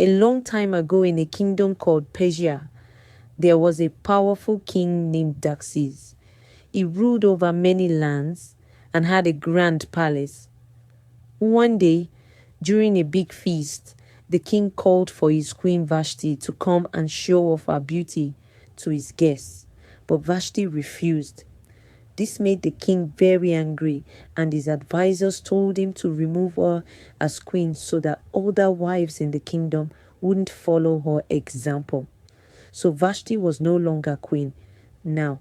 A long time ago in a kingdom called Persia, there was a powerful king named Xerxes. He ruled over many lands and had a grand palace. One day, during a big feast, the king called for his queen Vashti to come and show off her beauty to his guests, but Vashti refused. This made the king very angry, and his advisors told him to remove her as queen so that other wives in the kingdom wouldn't follow her example. So Vashti was no longer queen. Now,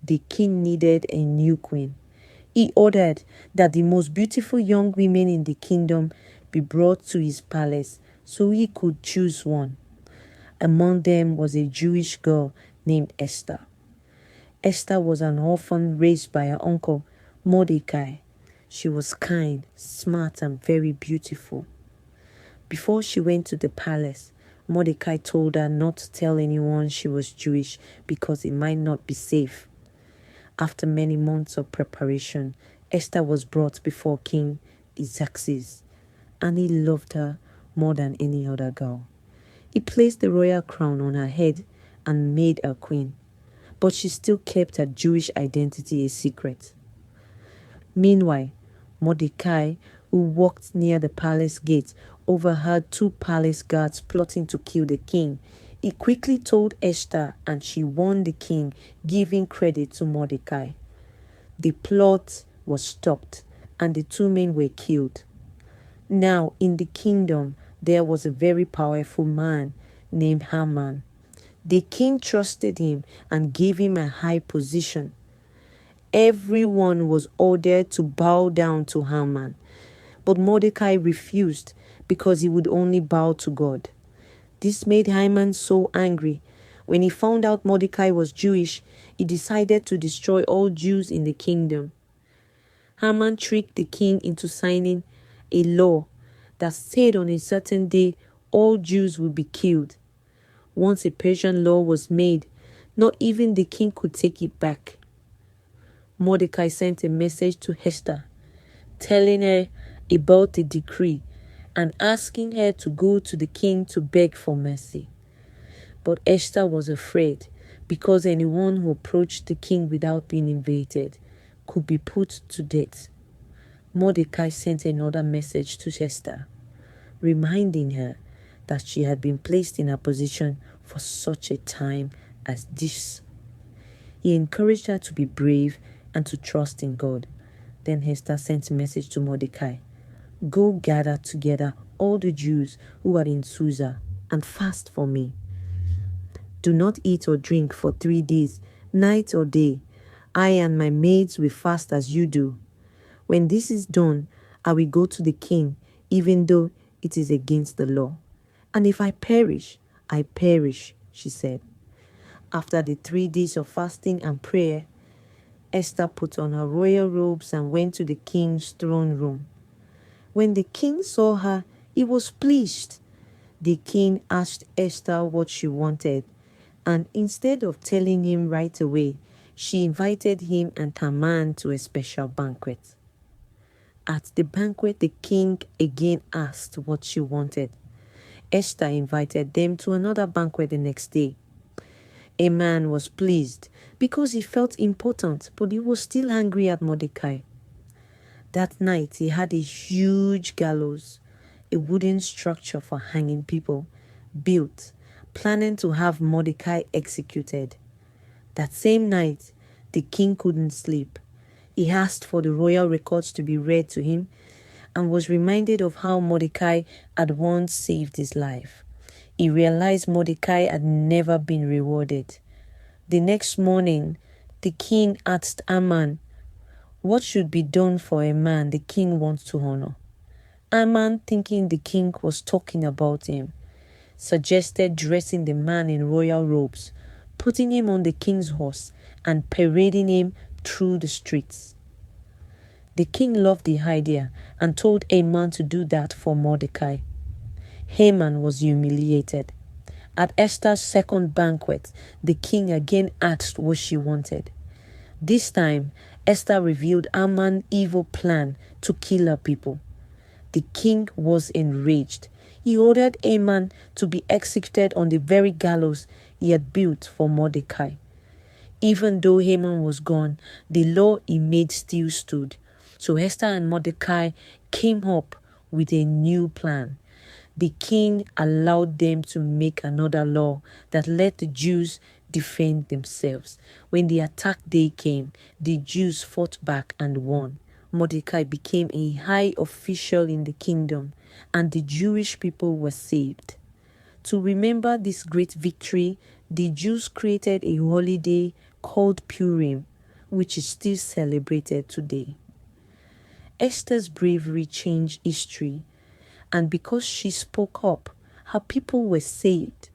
the king needed a new queen. He ordered that the most beautiful young women in the kingdom be brought to his palace so he could choose one. Among them was a Jewish girl named Esther. Esther was an orphan raised by her uncle, Mordecai. She was kind, smart, and very beautiful. Before she went to the palace, Mordecai told her not to tell anyone she was Jewish because it might not be safe. After many months of preparation, Esther was brought before King Xerxes, and he loved her more than any other girl. He placed the royal crown on her head and made her queen, but she still kept her Jewish identity a secret. Meanwhile, Mordecai, who walked near the palace gate, overheard two palace guards plotting to kill the king. He quickly told Esther, and she warned the king, giving credit to Mordecai. The plot was stopped, and the two men were killed. Now, in the kingdom, there was a very powerful man named Haman. The king trusted him and gave him a high position. Everyone was ordered to bow down to Haman, but Mordecai refused because he would only bow to God. This made Haman so angry. When he found out Mordecai was Jewish, he decided to destroy all Jews in the kingdom. Haman tricked the king into signing a law that said on a certain day all Jews would be killed. Once a Persian law was made, not even the king could take it back. Mordecai sent a message to Esther, telling her about the decree and asking her to go to the king to beg for mercy. But Esther was afraid because anyone who approached the king without being invited could be put to death. Mordecai sent another message to Esther, reminding her that she had been placed in a position for such a time as this. He encouraged her to be brave and to trust in God. Then Esther sent a message to Mordecai, "Go gather together all the Jews who are in Susa and fast for me. Do not eat or drink for 3 days, night or day. I and my maids will fast as you do. When this is done, I will go to the king, even though it is against the law. And if I perish, I perish," she said. After the 3 days of fasting and prayer, Esther put on her royal robes and went to the king's throne room. When the king saw her, he was pleased. The king asked Esther what she wanted, and instead of telling him right away, she invited him and Haman to a special banquet. At the banquet, the king again asked what she wanted. Esther invited them to another banquet the next day. Haman was pleased because he felt important, but he was still angry at Mordecai. That night, he had a huge gallows, a wooden structure for hanging people, built, planning to have Mordecai executed. That same night, the king couldn't sleep. He asked for the royal records to be read to him and was reminded of how Mordecai had once saved his life. He realized Mordecai had never been rewarded. The next morning, the king asked Haman, what should be done for a man the king wants to honor? Haman, thinking the king was talking about him, suggested dressing the man in royal robes, putting him on the king's horse, and parading him through the streets. The king loved the idea and told Haman to do that for Mordecai. Haman was humiliated. At Esther's second banquet, the king again asked what she wanted. This time, Esther revealed Haman's evil plan to kill her people. The king was enraged. He ordered Haman to be executed on the very gallows he had built for Mordecai. Even though Haman was gone, the law he made still stood. So Esther and Mordecai came up with a new plan. The king allowed them to make another law that let the Jews defend themselves. When the attack day came, the Jews fought back and won. Mordecai became a high official in the kingdom, and the Jewish people were saved. To remember this great victory, the Jews created a holiday called Purim, which is still celebrated today. Esther's bravery changed history, and because she spoke up, her people were saved.